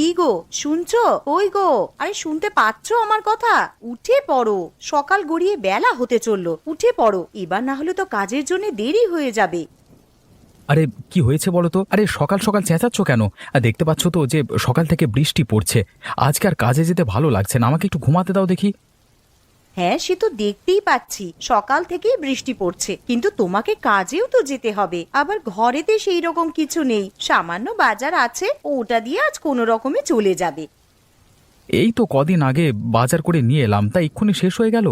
কি গো, শুনছো? ওই গো, আরে শুনতে পাচ্ছো আমার কথা? উঠে পড়ো, সকাল গড়িয়ে বেলা হতে চললো, উঠে পড়ো, এবার না হলে তো কাজের জন্য দেরি হয়ে যাবে। আরে কি হয়েছে বলো তো? আরে সকাল সকাল চেঁচাচ্ছ কেন? দেখতে পাচ্ছ তো যে সকাল থেকে বৃষ্টি পড়ছে। আজকে আর কাজে যেতে ভালো লাগছে না, আমাকে একটু ঘুমাতে দাও দেখি। হ্যাঁ, সে তো দেখতেই পাচ্ছি, সকাল থেকেই বৃষ্টি পড়ছে, কিন্তু তোমাকে কাজেও তো যেতে হবে। আবার ঘরেতে সেই রকম কিছু নেই, সামান্য বাজার আছে, ওটা দিয়ে আজ কোনো রকমে চলে যাবে। এই তো কদিন আগে বাজার করে নিয়ে এলাম, তা এক্ষুনি শেষ হয়ে গেল।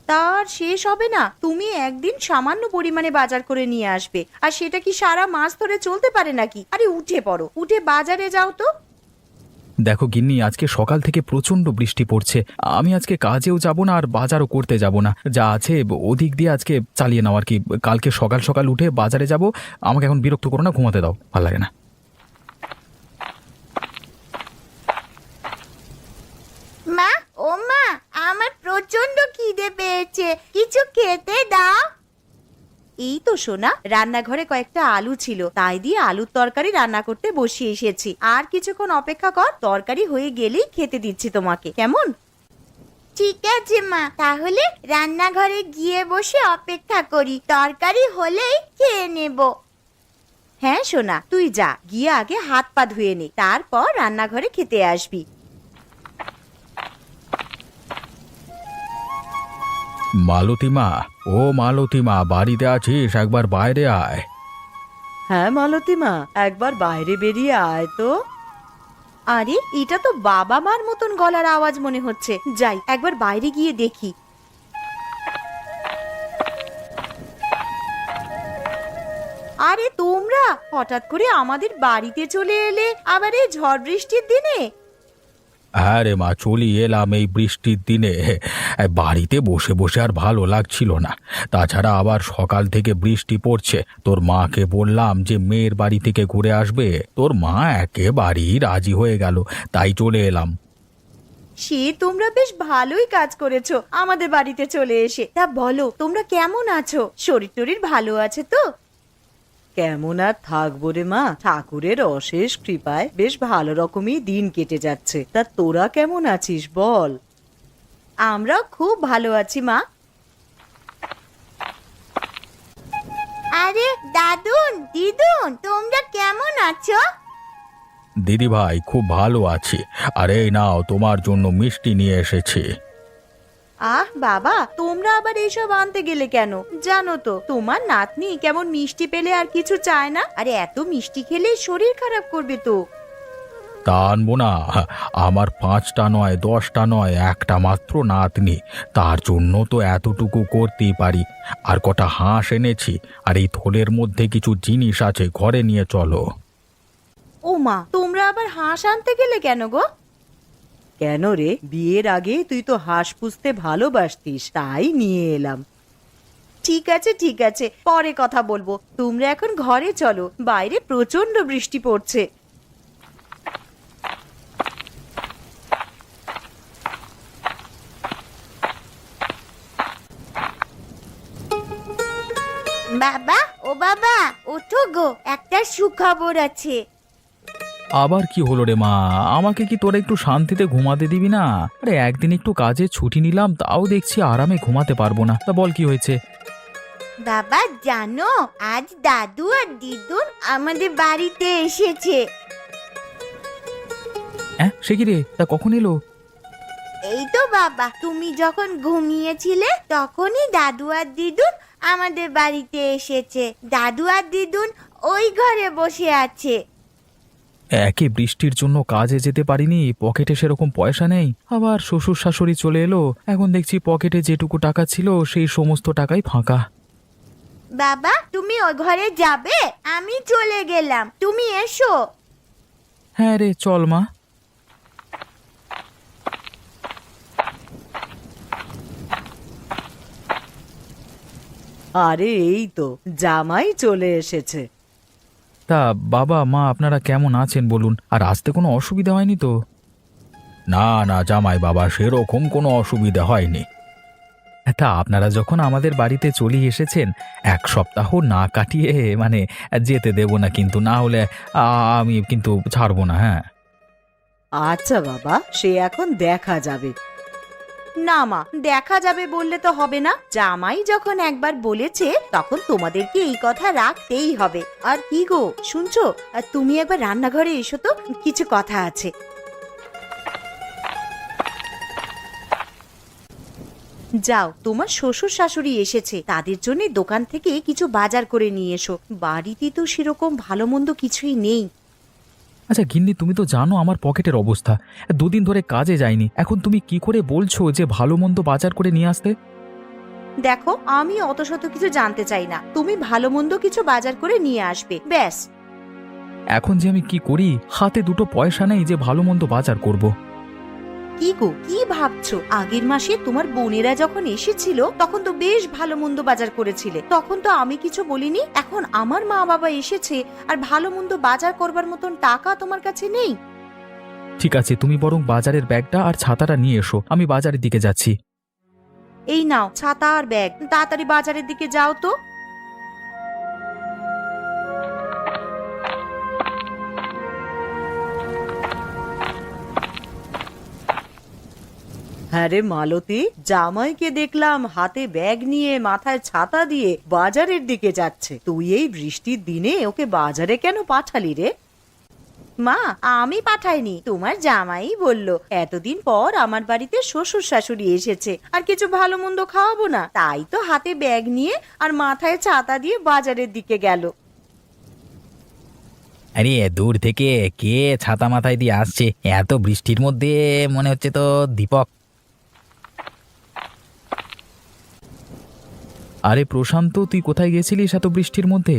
তার শেষ হবে না? তুমি একদিন সামান্য পরিমাণে বাজার করে নিয়ে আসবে, আর সেটা কি সারা মাস ধরে চলতে পারে নাকি? আরে উঠে পড়ো, উঠে বাজারে যাও তো। দেখো গিন্নি, আজকে সকাল থেকে প্রচন্ড বৃষ্টি পড়ছে। আমি আজকে কাজেও যাব না আর বাজারও করতে যাব না, যা আছে ওদিক দিয়ে আজকে চালিয়ে নাও আর কি। কালকে সকাল সকাল উঠে বাজারে যাব। আমাকে এখন বিরক্ত করো না, ঘুমাতে দাও, ভালো লাগে না। মা, ও মা, আমার প্রচন্ড খিদে পেয়েছে, কিছু খেতে দাও। এই তো সোনা, রান্নাঘরে কয়েকটা আলু ছিল, তাই দিয়ে আলুর তরকারি রান্না করতে বসিয়ে এসেছি। আর কিছুক্ষণ অপেক্ষা কর, তরকারি হয়ে গেলেই খেতে দিচ্ছি তোমাকে, কেমন? ঠিক আছে মা, তাহলে রান্নাঘরে গিয়ে বসে অপেক্ষা করি, তরকারি হলেই খেয়ে নেব। হ্যাঁ সোনা, তুই যা, গিয়ে আগে হাত পা ধুয়ে নে, তারপর রান্নাঘরে খেতে আসবি। মালতীমা, ও মালতীমা, বাড়িতে আছিস? একবার বাইরে আয়। হ্যাঁ মালতী মা, একবার বাইরে বেরিয়ে আয় তো। আরে এটা তো বাবা মার মতন গলার আওয়াজ মনে হচ্ছে, যাই একবার বাইরে গিয়ে দেখি। আরে তোমরা হঠাৎ করে আমাদের বাড়িতে চলে এলে, আবার এই ঝড় বৃষ্টির দিনে? হ্যাঁ রে মা, চলি এলাম এই বৃষ্টির দিনে। বাড়িতে বসে বসে আর ভালো লাগছিল না। তাছাড়া আবার সকাল থেকে বৃষ্টি পড়ছে। তোর মাকে বললাম যে মেয়ের বাড়ি থেকে ঘুরে আসবে, তোর মা একেবারেই রাজি হয়ে গেল, তাই চলে এলাম। সে তোমরা বেশ ভালোই কাজ করেছো আমাদের বাড়িতে চলে এসে। তা বলো, তোমরা কেমন আছো? শরীর টরীর ভালো আছে তো? কেমন আর থাকবো রে মা, ঠাকুরের অশেষ কৃপায় বেশ ভালো রকমই দিন কেটে যাচ্ছে। তা তোরা কেমন আছিস বল? আমরাও খুব ভালো আছি মা। আরে দাদুন, দিদুন, তোমরা কেমন আছো? দিদি ভাই, খুব ভালো আছি। আর এই নাও, তোমার জন্য মিষ্টি নিয়ে এসেছি। আহ বাবা, তোমরা আবার এইসব আনতে গেলে কেন? জানো তো তোমার নাতনি কেমন মিষ্টি পেলে আর কিছু চায় না, আরে এত মিষ্টি খেলে শরীর খারাপ করবে তো। তা আনবো না? আমার 5টা নয়, 10টা নয়, একটা মাত্র নাতনি, তার জন্য তো এতটুকু করতেই পারি। আর কটা হাঁস এনেছি, আর এই থলের মধ্যে কিছু জিনিস আছে, ঘরে নিয়ে চলো। ও মা, তোমরা আবার হাঁস আনতে গেলে কেন গো? কেন রে, বিয়ের আগে তুই তো হাঁস পুষতে ভালোবাসতিস, তাই নিয়ে এলাম। ঠিক আছে ঠিক আছে, পরে কথা বলবো, তোমরা এখন ঘরে চলো, বাইরে প্রচন্ড বৃষ্টি পড়ছে। বাবা, ও বাবা, ওঠো গো, একটা সুখবর আছে। আবার কি হলো রে মা? আমাকে কি তোরা একটু শান্তিতে ঘুমাতে দিবি না? আরে একদিন একটু কাজে ছুটি নিলাম, তাও দেখছি আরামে ঘুমাতে পারবো না। তা বল কি হয়েছে? বাবা জানো, আজ দাদু আর দিদুন আমাদের বাড়িতে এসেছে। হ্যাঁ, সে কি রে? তা কখন এলো? এই তো বাবা, তুমি যখন ঘুমিয়েছিলে তখনই দাদু আর দিদুন আমাদের বাড়িতে এসেছে। দাদু আর দিদুন ওই ঘরে বসে আছে। একে বৃষ্টির জন্য কাজে যেতে পারিনি, পকেটে সেরকম পয়সা নেই, আবার শ্বশুর শাশুড়ি চলে এলো, এখন দেখছি পকেটে যেটুকু টাকা ছিল সেই সমস্ত টাকাই ফাঁকা। বাবা তুমি ওই ঘরে যাবে? আমি চলে গেলাম, তুমি এসো। হ্যাঁ রে, চল মা। আরে এই তো জামাই চলে এসেছে। তা বাবা মা আপনারা কেমন আছেন বলুন? আর আসতে কোনো অসুবিধা হয়নি তো? না না জামাই বাবা, সেরকম কোনো অসুবিধা হয়নি। তা আপনারা যখন আমাদের বাড়িতে চলে এসেছেন, 1 সপ্তাহ না কাটিয়ে যেতে দেব না, কিন্তু না হলে আমি কিন্তু ছাড়বো না। হ্যাঁ, আচ্ছা বাবা, সে এখন দেখা যাবে। না মা, দেখা যাবে বললে তো হবে না। জামাই যখন একবার বলেছে তখন তোমাদেরকে এই কথা রাখতেই হবে। আর কি গো শুনছো, তুমি একবার রান্নাঘরে এসো তো, কিছু কথা আছে। যাও, তোমার শ্বশুর শাশুড়ি এসেছে, তাদের জন্য দোকান থেকে কিছু বাজার করে নিয়ে এসো। বাড়িতে তো সেরকম ভালো মন্দ কিছুই নেই। আচ্ছা গিন্নি, তুমি তো জানো আমার পকেটের অবস্থা। দুদিন ধরে কাজে যাইনি, এখন তুমি কি করে বলছো যে ভালো মন্দ বাজার করে নিয়ে আসতে? দেখো, আমি অত শত কিছু জানতে চাই না, তুমি ভালো মন্দ কিছু বাজার করে নিয়ে আসবে, ব্যাস। এখন যে আমি কি করি, হাতে দুটো পয়সা নেই যে ভালো মন্দ বাজার করব। কি গো, কি ভাবছো? আগের মাসে তোমার বোনেরা যখন এসেছিল তখন তো বেশ ভালো মন্দ বাজার করেছিলে, তখন তো আমি কিছু বলিনি। এখন আমার মা বাবা এসেছে আর ভালো মন্দ বাজার করবার মতন টাকা তোমার কাছে নেই। ঠিক আছে, তুমি বরং বাজারের ব্যাগটা আর ছাতাটা নিয়ে এসো, আমি বাজারের দিকে যাচ্ছি। এই নাও ছাতা আর ব্যাগ, তাড়াতাড়ি বাজারের দিকে যাও তো। হ্যাঁ রে মালতী, জামাইকে দেখলাম হাতে ব্যাগ নিয়ে মাথায় ছাতা দিয়ে বাজারের দিকে যাচ্ছে। তুই এই বৃষ্টির দিনে ওকে বাজারে কেন পাঠালি রে? মা, আমি পাঠাইনি, তোমার জামাই বলল এতদিন পর আমার বাড়িতে শ্বশুর শাশুড়ি এসেছে, আর কিছু ভালো মন্দ খাওয়াবো না, তাই তো হাতে ব্যাগ নিয়ে আর মাথায় ছাতা দিয়ে বাজারের দিকে গেল। আরে দূর থেকে কে ছাতা মাথায় দিয়ে আসছে এত বৃষ্টির মধ্যে? মনে হচ্ছে তো দীপক। আরে প্রশান্ত, তুই কোথায় গেছিলিস এত বৃষ্টির মধ্যে?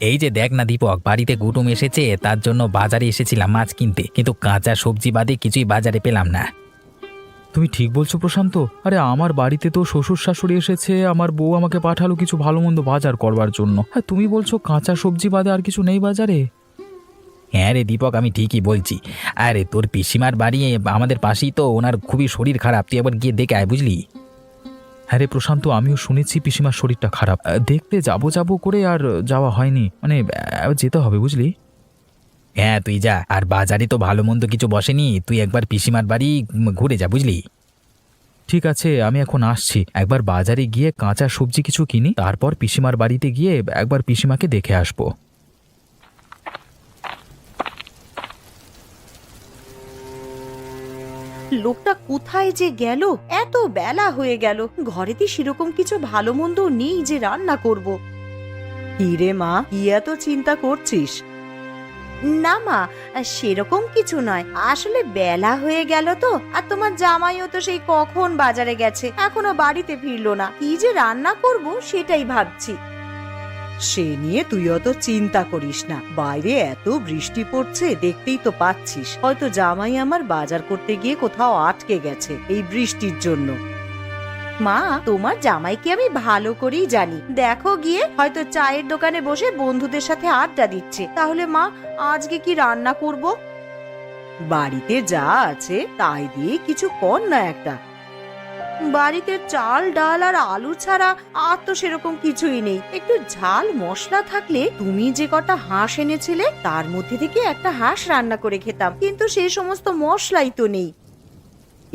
এই যে দেখ না দীপক, বাড়িতে কুটুম এসেছে, তার জন্য বাজারে এসেছিলাম মাছ কিনতে, কিন্তু কাঁচা সবজি বাদে কিছুই বাজারে পেলাম না। তুমি ঠিক বলছো প্রশান্ত। আরে আমার বাড়িতে তো শ্বশুর শাশুড়ি এসেছে, আমার বউ আমাকে পাঠালো কিছু ভালো মন্দ বাজার করবার জন্য। হ্যাঁ, তুমি বলছো কাঁচা সবজি বাদে আর কিছু নেই বাজারে? হ্যাঁ রে দীপক, আমি ঠিকই বলছি। আরে তোর পিসিমার বাড়ি আমাদের পাশেই তো, ওনার খুবই শরীর খারাপ, তুই একবার গিয়ে দেখে আয়, বুঝলি? হ্যাঁ রে প্রশান্ত, আমিও শুনেছি পিসিমার শরীরটা খারাপ। দেখতে যাবো করে আর যাওয়া হয়নি, মানে যেতে হবে বুঝলি। হ্যাঁ তুই যা, আর বাজারে তো ভালো মন্দ কিছু বসেনি, তুই একবার পিসিমার বাড়ি ঘুরে যা, বুঝলি? ঠিক আছে, আমি এখন আসছি। একবার বাজারে গিয়ে কাঁচা সবজি কিছু কিনি, তারপর পিসিমার বাড়িতে গিয়ে একবার পিসিমাকে দেখে আসবো। লোকটা কোথায় যে গেল? এত বেলা হয়ে গেল, ঘরেতে সেরকম কিছু ভালো মন্দ নেই যে রান্না করব। কি রে মা, কি এত চিন্তা করছিস? না মা, সেরকম কিছু নয়, আসলে বেলা হয়ে গেল তো, আর তোমার জামাইও তো সেই কখন বাজারে গেছে, এখনো বাড়িতে ফিরলো না। কি যে রান্না করব সেটাই ভাবছি। সে নিয়ে তুই অত চিন্তা করিস না, বাইরে এত বৃষ্টি পড়ছে দেখতেই তো পাচ্ছিস, হয়তো জামাই আমার বাজার করতে গিয়ে কোথাও আটকে গেছে এই বৃষ্টির জন্য। মা, তোমার জামাইকে আমি ভালো করেই জানি, দেখো গিয়ে হয়তো চায়ের দোকানে বসে বন্ধুদের সাথে আড্ডা দিচ্ছে। তাহলে মা, আজকে কি রান্না করব? বাড়িতে যা আছে তাই দিয়ে কিছু কর না একটা। বাড়িতে চাল ডাল আর আলু ছাড়া আর তো সেরকম কিছুই নেই। একটু ঝাল মশলা থাকলে, তুমি যে কটা হাঁস এনেছিলে তার মধ্যে থেকে একটা হাঁস রান্না করে খেতাম, কিন্তু সেই সমস্ত মশলাই তো নেই।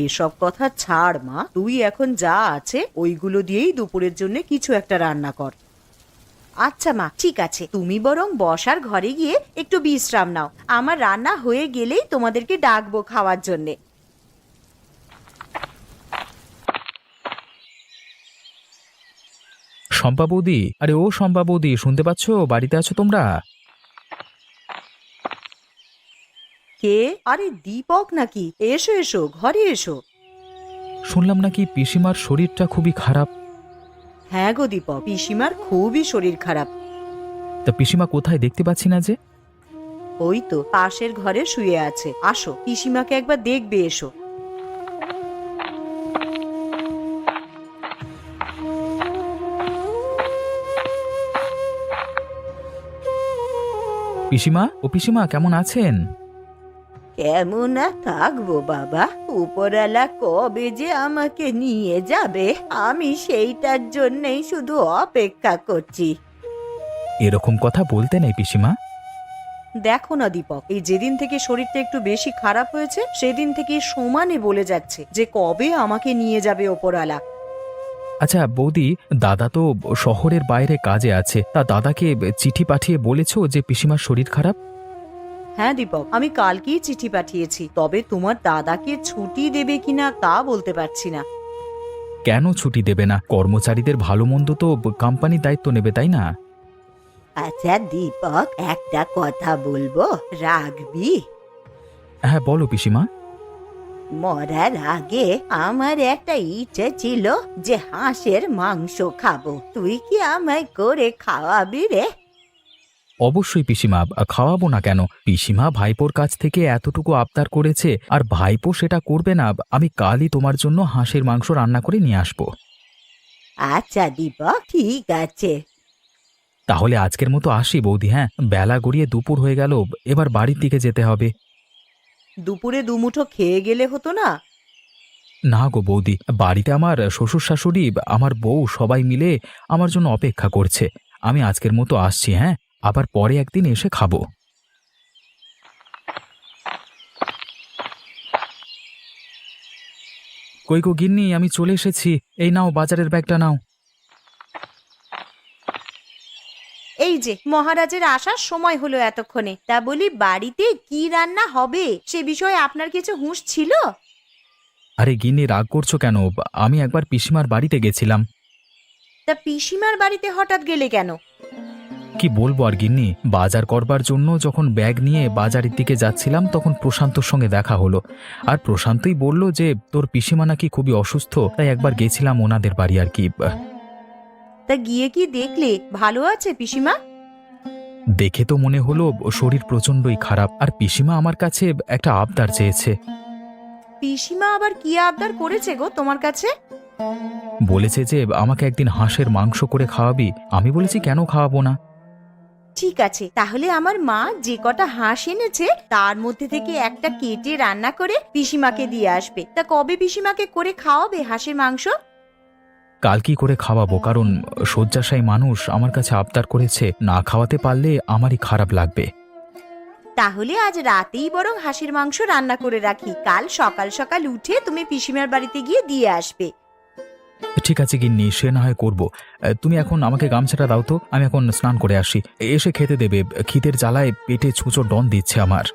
এসব কথা ছাড় মা, তুই এখন যা আছে ওইগুলো দিয়েই দুপুরের জন্য কিছু একটা রান্না কর। আচ্ছা মা, ঠিক আছে, তুমি বরং বসার ঘরে গিয়ে একটু বিশ্রাম নাও, আমার রান্না হয়ে গেলেই তোমাদেরকে ডাকবো খাওয়ার জন্যে। শম্পা বৌদি, আরে ও শম্পা বৌদি, শুনতে পাচ্ছ? বাড়িতে আছো তোমরা? কে? আরে দীপক নাকি? এসো এসো, ঘরে এসো। শুনলাম নাকি পিসিমার শরীরটা খুবই খারাপ। হ্যাঁ গো দীপক, পিসিমার খুবই শরীর খারাপ। তা পিসিমা কোথায়, দেখতে পাচ্ছি না যে? ওই তো পাশের ঘরে শুয়ে আছে, আসো পিসিমাকে একবার দেখবে এসো। পিসিমা, ও পিসিমা, কেমন আছেন? কেমন আর থাকবো বাবা, উপরওয়ালা কবে যে আমাকে নিয়ে যাবে আমি সেইটার জন্যই শুধু অপেক্ষা করছি। এরকম কথা বলতে নেই পিসিমা। দেখো না দীপক, এই যেদিন থেকে শরীরটা একটু বেশি খারাপ হয়েছে সেদিন থেকে সমানে বলে যাচ্ছে যে কবে আমাকে নিয়ে যাবে ওপরওয়ালা। আচ্ছা বৌদি, দাদা তো শহরের বাইরে কাজে আছে, তা দাদাকে চিঠি পাঠিয়ে বলেছো যে পিসিমার শরীর খারাপ? হ্যাঁ দীপক, আমি কালকেই চিঠি পাঠিয়েছি, তবে তোমার দাদাকে ছুটি দেবে কিনা তা বলতে পারছি না। কেন ছুটি দেবে না? কর্মচারীদের ভালো মন্দ তো কোম্পানি দায়িত্ব নেবে, তাই না? আচ্ছা দীপক, একটা কথা বলবো, রাখবি? হ্যাঁ বলো পিসিমা। মরার আগে আমার একটা ইচ্ছে ছিল যে হাঁসের মাংস খাবো, তুই কি আমায় করে খাওয়াবি রে? অবশ্যই পিসিমা, খাওয়াবো না কেন? পিসিমা ভাইপোর কাছ থেকে এতটুকু আবদার করেছে, আর ভাইপো সেটা করবে না? আমি কালই তোমার জন্য হাঁসের মাংস রান্না করে নিয়ে আসবো। আচ্ছা দীপক, ঠিক আছে। তাহলে আজকের মতো আসি বৌদি। হ্যাঁ, বেলা গড়িয়ে দুপুর হয়ে গেল, এবার বাড়ির দিকে যেতে হবে। দুপুরে দুমুঠো খেয়ে গেলে হতো না? না গো বৌদি, বাড়িতে আমার শ্বশুর শাশুড়ি, আমার বউ সবাই মিলে আমার জন্য অপেক্ষা করছে। আমি আজকের মতো আসছি। হ্যাঁ, আবার পরে একদিন এসে খাবো। কই গো গিন্নি, আমি চলে এসেছি। এই নাও বাজারের ব্যাগটা নাও। এই যে মহারাজের আসার সময় হলো এতক্ষণে, তা বলি বাড়িতে কি রান্না হবে সে বিষয়ে আপনার কিছু হুঁশ ছিল? আরে গিন্নি, রাগ করছো কেন? আমি একবার পিসিমার বাড়িতে গেছিলাম। তা পিসিমার বাড়িতে হঠাৎ গেলে কেন? কি বলবো আর গিন্নি, বাজার করবার জন্য যখন ব্যাগ নিয়ে বাজারের দিকে যাচ্ছিলাম তখন প্রশান্তর সঙ্গে দেখা হলো। আর প্রশান্তই বলল যে তোর পিসিমা নাকি খুবই অসুস্থ, তাই একবার গেছিলাম ওনাদের বাড়ি আর কি। তা গিয়ে কি দেখলে ভালো আছে পিসিমা? দেখে তো মনে হলো শরীর প্রচণ্ডই খারাপ, আর পিসিমা আমার কাছে একটা আবদার চেয়েছে। পিসিমা আবার কি আবদার করেছে গো তোমার কাছে? বলেছে যে আমাকে একদিন হাঁসের মাংস করে খাওয়াবি। আমি বলেছি কেন খাওয়াবো না। ঠিক আছে, তাহলে আমার মা যে কটা হাঁস এনেছে তার মধ্যে থেকে একটা কেটে রান্না করে পিসিমাকে দিয়ে আসবে। তা কবে পিসিমাকে করে খাওয়াবে হাঁসের মাংস? কাল কি করে খাওয়াবো, কারণ শয্যাশায়ী মানুষ আমার কাছে আবদার করেছে, না খাওয়াতে পারলে আমারই খারাপ লাগবে। তাহলে আজ রাতেই বরং হাঁসের মাংস রান্না করে রাখি, কাল সকাল সকাল উঠে তুমি পিসিমার বাড়িতে গিয়ে দিয়ে আসবে। ঠিক আছে গিন্নি, সে না হয় করবো। তুমি এখন আমাকে গামছাটা দাও তো, আমি এখন স্নান করে আসি, এসে খেতে দেবে। খিদের জ্বালায় পেটে ছুঁচো ডন দিচ্ছে আমার।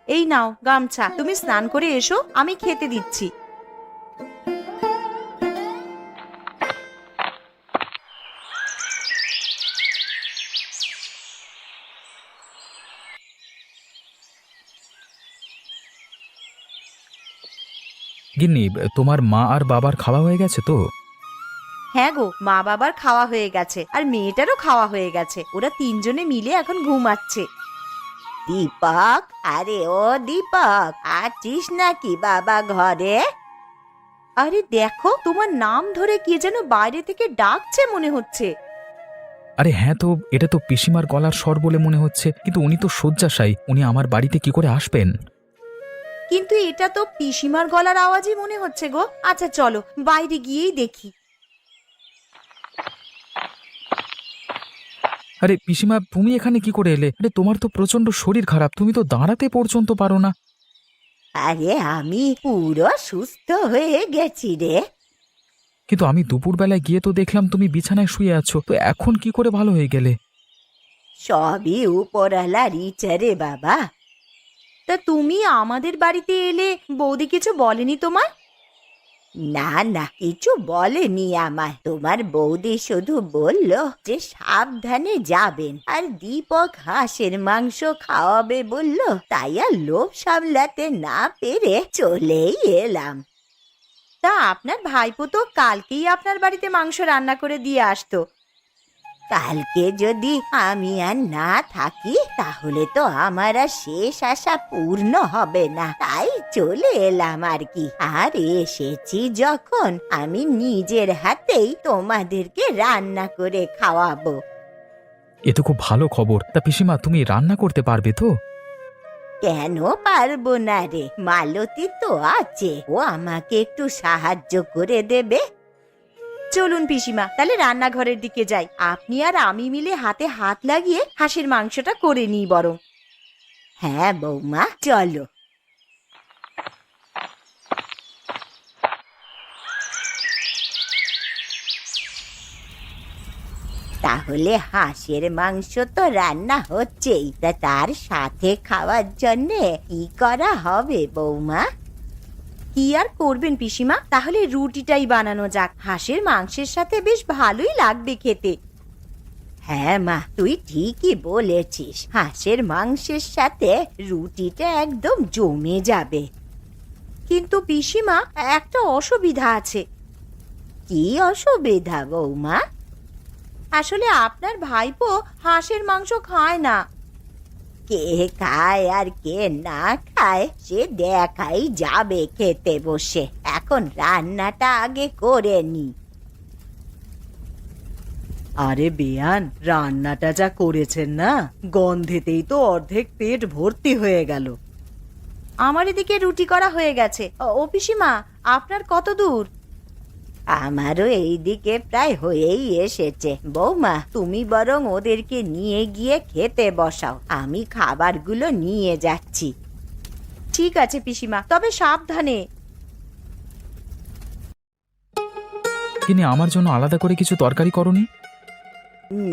এই নাও গামছা, তুমি স্নান করে এসো, আমি খেতে দিচ্ছি। গিন্নি, তোমার মা আর বাবার খাওয়া হয়ে গেছে তো? হ্যাঁ গো, মা বাবার খাওয়া হয়ে গেছে, আর মেয়েটারও খাওয়া হয়ে গেছে। ওরা তিনজনে মিলে এখন ঘুমাচ্ছে। দীপক, আরে ও দীপক, আছিস নাকি বাবা ঘরে? আরে দেখো, তোমার নাম ধরে কে যেন বাইরে থেকে ডাকছে মনে হচ্ছে। আরে হ্যাঁ, তো এটা তো পিসিমার গলার স্বর বলে মনে হচ্ছে, কিন্তু উনি তো শয্যাশায়ী, উনি আমার বাড়িতে কি করে আসবেন? কিন্তু এটা তো পিসিমার গলার আওয়াজই মনে হচ্ছে গো। আচ্ছা চলো বাইরে গিয়েই দেখি। আরে পিসিমা, তুমি এখানে কি করে এলে? আরে তোমার তো প্রচন্ড শরীর খারাপ, তুমি তো দাঁড়াতে পর্যন্ত পারো না। আরে আমি পুরো সুস্থ হয়ে গেছি রে। কিন্তু আমি দুপুরবেলায় গিয়ে তো দেখলাম তুমি বিছানায় শুয়ে আছো, তো এখন কি করে ভালো হয়ে গেলে? সবই উপরওয়ালার ইচ্ছা রে বাবা। তা তুমি আমাদের বাড়িতে এলে বৌদি কিছু বলেনি তোমার? না না, কিছু বলেনি আমায়। তোমার বৌদি শুধু বলল যে সাবধানে যাবেন, আর দীপক হাঁসের মাংস খাওয়াবে বলল, তাই আর লোভ সামলাতে না পেরে চলেই এলাম। তা আপনার ভাইপো তো কালকেই আপনার বাড়িতে মাংস রান্না করে দিয়ে আসতো। কালকে যদি আমি আর না থাকি তাহলে তো আমার আর শেষ আশা পূর্ণ হবে না, তাই চলে এলাম আর কি। আর এসেছি যখন, আমি নিজের হাতেই তোমাদেরকে রান্না করে খাওয়াবো। এ তো খুব ভালো খবর। তা পিসিমা, তুমি রান্না করতে পারবে তো? কেন পারবো না রে, মালতী তো আছে, ও আমাকে একটু সাহায্য করে দেবে। চলুন পিসিমা, তাহলে রান্নাঘরের দিকে যাই, আপনি আর আমি মিলে হাতে হাত লাগিয়ে হাঁসের মাংসটা করে নিই বরং। হ্যাঁ বৌমা, চলো। তাহলে হাঁসের মাংস তো রান্না হচ্ছেই, তা তার সাথে খাওয়ার জন্যে কি করা হবে বৌমা? কি আর করবেন পিসিমা, তাহলে রুটিটাই বানানো যাক। হাঁসের মাংসের সাথে বেশ ভালোই লাগবে খেতে। হ্যাঁ মা, তুই ঠিকই বলেছিস, হাঁসের মাংসের সাথে রুটিটা একদম জমে যাবে। কিন্তু পিসিমা, একটা অসুবিধা আছে। কি অসুবিধা বৌমা? আসলে আপনার ভাইপো হাঁসের মাংস খায় না। কে খায় আর কে না খায় সে দেখাই যাবে খেতে বসে। এখন রান্নাটা আগে করে নি। আরে বেয়ান, রান্নাটা যা করেছেন না, গন্ধেতেই তো অর্ধেক পেট ভর্তি হয়ে গেল। আমার এদিকে রুটি করা হয়ে গেছে। ও পিসিমা, আপনার কত দূর? আমারও এইদিকে প্রায় হয়েই এসেছে। বৌমা, তুমি বরং ওদেরকে নিয়ে গিয়ে খেতে বসাও, আমি খাবারগুলো নিয়ে যাচ্ছি। ঠিক আছে পিসিমা, তবে সাবধানে। কিন্তু আমার জন্য আলাদা করে কিছু তরকারি করনি?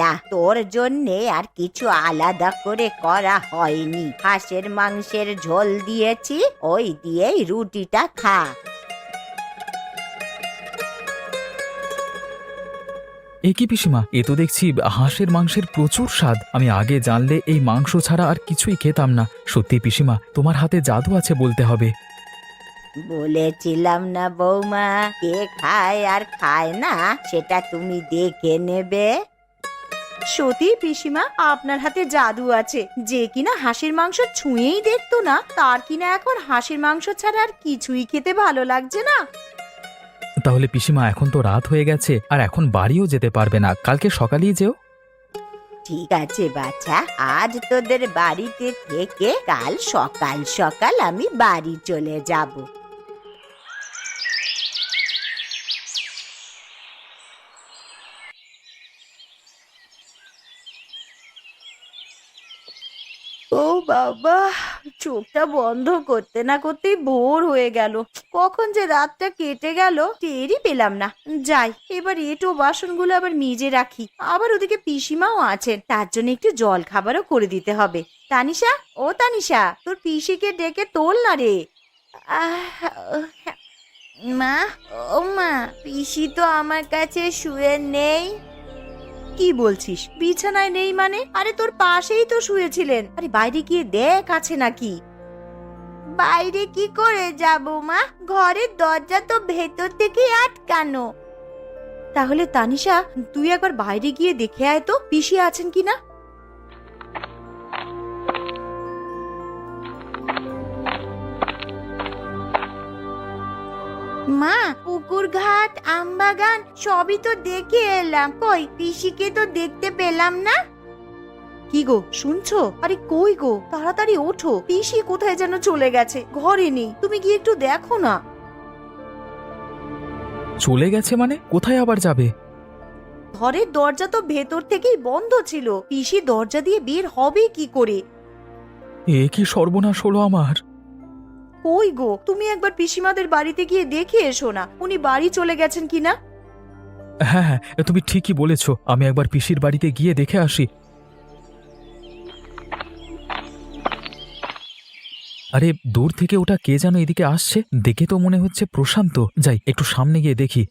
না, তোর জন্যে আর কিছু আলাদা করে করা হয়নি। হাঁসের মাংসের ঝোল দিয়েছি, ওই দিয়েই রুটিটা খা। এ কি পিসিমা, এ তো দেখছি হাঁসের মাংসের প্রচুর স্বাদ। আমি আগে জানলে এই মাংস ছাড়া আর কিছুই খেতাম না। সত্যি পিসিমা, তোমার হাতে জাদু আছে বলতে হবে। বলেছিলাম না বৌমা, কে খায় আর খায় না সেটা তুমি দেখে নেবে। সত্যি পিসিমা, আপনার হাতে জাদু আছে। যে কিনা হাঁসের মাংস ছুঁয়েই দেখতো না, তার কিনা এখন হাঁসের মাংস ছাড়া আর কিছুই খেতে ভালো লাগছে না। তাহলে পিসিমা, এখন তো রাত হয়ে গেছে, আর এখন বাড়িও যেতে পারবে না, কালকে সকালেই যেও। ঠিক আছে বাছা, আজ তোদের বাড়িতে থেকে কাল সকাল সকাল আমি বাড়ি চলে যাব। ও বাবা, চোখটা বন্ধ করতে না করতেই ভোর হয়ে গেল। কখন যে রাতটা কেটে গেল টেরই পেলাম না। যাই, এবার এঁটো বাসনগুলো আবার মেজে রাখি। আবার ওদিকে পিসিমাও আছেন, তার জন্য একটু জল খাবারও করে দিতে হবে। তানিশা, ও তানিশা, তোর পিসিকে ডেকে তোল না রে। মা, ও মা, পিসি তো আমার কাছে শুয়ে নেই। কি বলছিস? বিছানায় নেই মানে? আরে তোর পাশেই তো শুয়েছিলেন। আরে বাইরে গিয়ে দেখ আছে নাকি। বাইরে কি করে যাব মা? ঘরের দরজা তো ভেতর থেকে আটকানো। তাহলে তানিশা, তুই একবার বাইরে গিয়ে দেখে আয় তো পিসি আছেন কিনা। মা, পুকুর ঘাট, আমবাগান সবই তো দেখে এলাম, কই পিসিকে তো দেখতে পেলাম না। কি গো, শুনছো? আরে কই গো, তাড়াতাড়ি ওঠো, পিসি কোথায় যেন চলে গেছে, ঘরে নেই। তুমি গিয়ে একটু দেখো না। চলে গেছে মানে? কোথায় আবার যাবে? ঘরের দরজা তো ভেতর থেকেই বন্ধ ছিল, পিসি দরজা দিয়ে বের হবে কি করে? এ কি সর্বনাশ হলো আমার! কই গো, তুমি একবার পিসিমাদের বাড়িতে গিয়ে দেখে এসো না, উনি বাড়ি চলে গেছেন কিনা। হ্যাঁ হ্যাঁ, তুমি ঠিকই বলেছ, আমি একবার পিসির বাড়িতে গিয়ে দেখে আসি। আরে দূর থেকে ওটা কে যেন এদিকে আসছে, দেখে তো মনে হচ্ছে প্রশান্ত। যাই, একটু সামনে গিয়ে দেখি।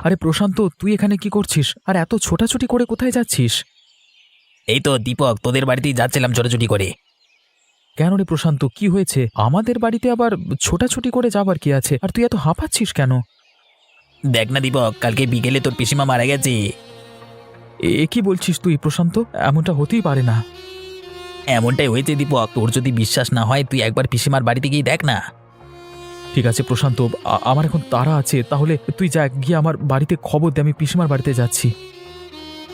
আরে প্রশান্ত, তুই এখানে কি করছিস? আর এত ছোটাছুটি করে কোথায় যাচ্ছিস? এই তো দীপক, তোদের বাড়িতেই যাচ্ছিলাম ছোটাছুটি করে। কেন রে প্রশান্ত, কি হয়েছে? আমাদের বাড়িতে আবার ছোটাছুটি করে যাবার কি আছে? আর তুই এত হাঁপাচ্ছিস কেন? দেখ না দীপক, কালকে বিকেলে তোর পিসিমা মারা গেছে। এ কি বলছিস তুই প্রশান্ত? এমনটা হতেই পারে না। এমনটাই হয়েছে দীপক, তোর যদি বিশ্বাস না হয় তুই একবার পিসিমার বাড়িতে গিয়ে দেখ না। ঠিক আছে প্রশান্ত, আমার এখন তাড়া আছে, তাহলে তুই যা, গিয়ে আমার বাড়িতে খবর দে, আমি পিসিমার বাড়িতে যাচ্ছি।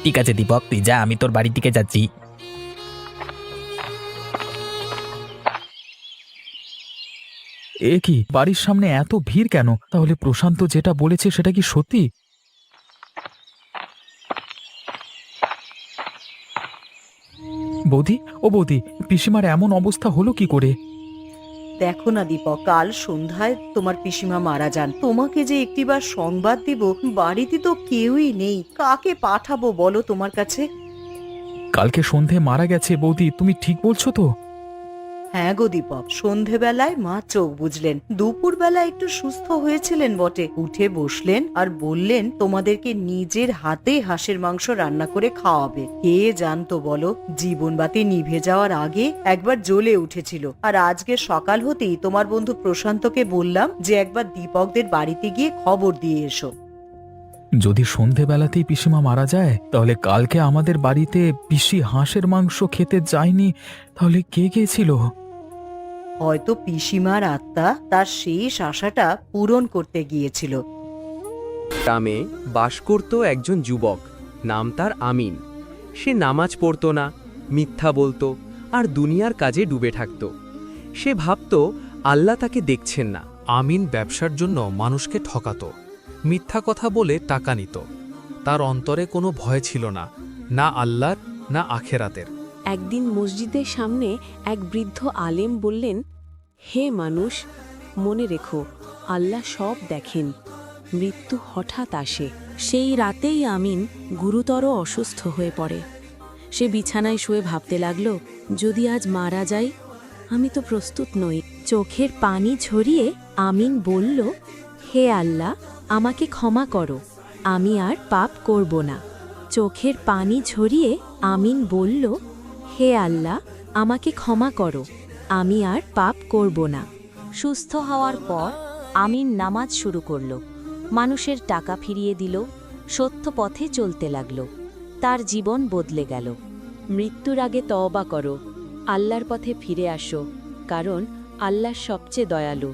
ঠিক আছে দীপক, তুই যা, আমি তোর বাড়ির দিকে যাচ্ছি। এ কি, বাড়ির সামনে এত ভিড় কেন? তাহলে প্রশান্ত যেটা বলেছে সেটা কি সত্যি? বৌদি, ও বৌদি, পিসিমার এমন অবস্থা হলো কি করে? দেখো না দীপক, কাল সন্ধ্যায় তোমার পিসিমা মারা যান। তোমাকে যে একটিবার সংবাদ দিব, বাড়িতে তো কেউই নেই, কাকে পাঠাবো বলো তোমার কাছে? কালকে সন্ধে মারা গেছে বৌদি, তুমি ঠিক বলছো তো? হ্যাঁ গো দীপক, সন্ধেবেলায় মা চোখ বুঝলেন। দুপুরবেলা একটু সুস্থ হয়েছিলেন বটে, উঠে বসলেন আর বললেন তোমাদেরকে নিজের হাতে হাঁসের মাংস রান্না করে খাওয়াবে। কে জানতো বলো, জীবনবাতি নিভে যাওয়ার আগে একবার জ্বলে উঠেছিল। আর আজকে সকাল হতেই তোমার বন্ধু প্রশান্তকে বললাম যে একবার দীপকদের বাড়িতে গিয়ে খবর দিয়ে এসো। যদি সন্ধেবেলাতেই পিসিমা মারা যায়, তাহলে কালকে আমাদের বাড়িতে পিসি হাঁসের মাংস খেতে যায়নি, তাহলে কে গিয়েছিল? হয়তো পিসিমার আত্মা তার শেষ আশাটা পূরণ করতে গিয়েছিল। গ্রামে বাস করত একজন যুবক, নাম তার আমিন। সে নামাজ পড়ত না, মিথ্যা বলতো আর দুনিয়ার কাজে ডুবে থাকত। সে ভাবত আল্লাহ তাকে দেখছেন না। আমিন ব্যবসার জন্য মানুষকে ঠকাতো, মিথ্যা কথা বলে টাকা নিত। তার অন্তরে কোনো ভয় ছিল না, না আল্লাহর না আখেরাতের। একদিন মসজিদের সামনে এক বৃদ্ধ আলেম বললেন, হে মানুষ, মনে রেখো আল্লাহ সব দেখেন। মৃত্যু হঠাৎ আসে। সেই রাতেই আমিন গুরুতর অসুস্থ হয়ে পড়ে। সে বিছানায় শুয়ে ভাবতে লাগল, যদি আজ মারা যাই, আমি তো প্রস্তুত নই। চোখের পানি ঝরিয়ে আমিন বলল, হে আল্লাহ, আমাকে ক্ষমা করো, আমি আর পাপ করব না। চোখের পানি ঝরিয়ে আমিন বলল, হে আল্লাহ, আমাকে ক্ষমা করো, আমি আর পাপ করব না। সুস্থ হওয়ার পর আমিন নামাজ শুরু করল, মানুষের টাকা ফিরিয়ে দিল, সত্য পথে চলতে লাগল। তার জীবন বদলে গেল। মৃত্যুর আগে তওবা করো, আল্লাহর পথে ফিরে আসো, কারণ আল্লাহ সবচেয়ে দয়ালু।